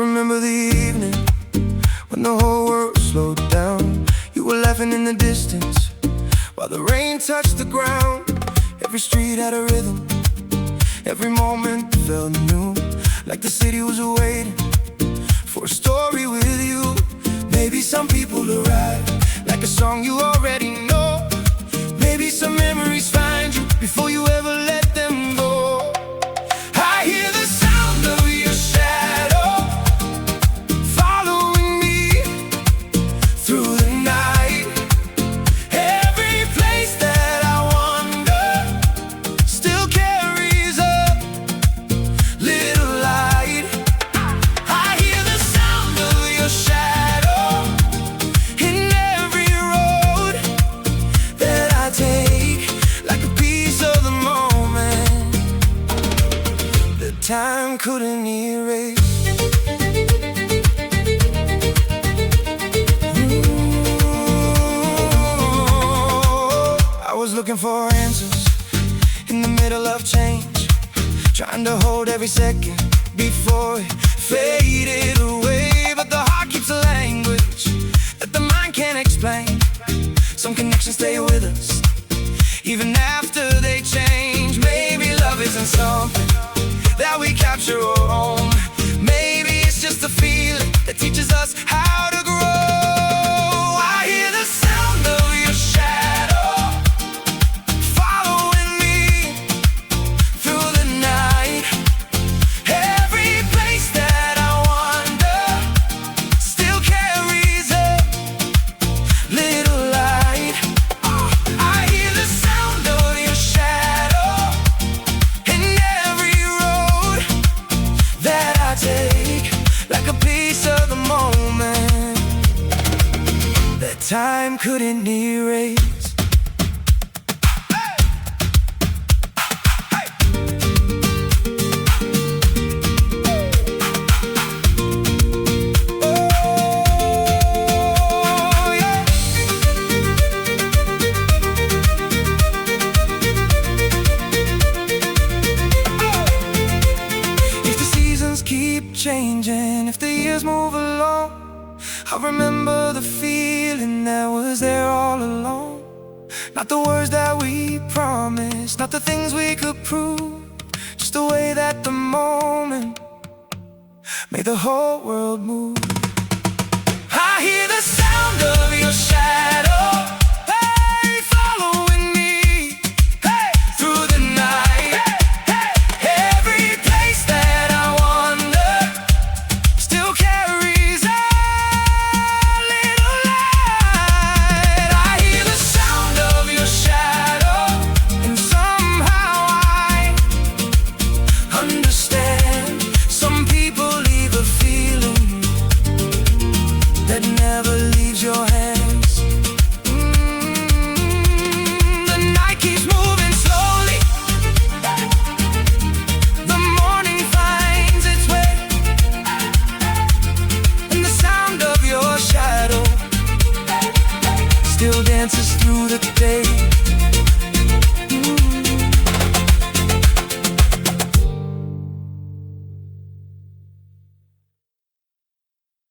remember the evening when the whole world slowed down. You were laughing in the distance while the rain touched the ground. Every street had a rhythm, every moment felt new, like the city was waiting for a story with you. Maybe some people arrive like a song you already know. Maybe some memories find you before you ever let them go. I hear the sound of your shadow following me through the night. Every place that I wander still carries a little light. I hear the sound of your shadow in every road that I take, like a piece of the moment that time couldn't erase. I was looking for answers in the middle of change, trying to hold every second before it faded away. But the heart keeps a language that the mind can't explain. Some connections stay with us even after they change. Maybe love isn't something that we capture or own. Maybe it's just a feeling that teaches us how to grow. I hear the sound of your shadow following me through the night. Every place that I wander still carries a little light. I hear the sound of your shadow in every road that I take, like a piece of the moment that time couldn't erase. Oh, yeah. If the seasons keep changing, if the years move along, I remember the feeling that was there all along. Not the words that we promised, not the things we could prove, just the way that the moment made the whole world move. I hear the sound of your shadow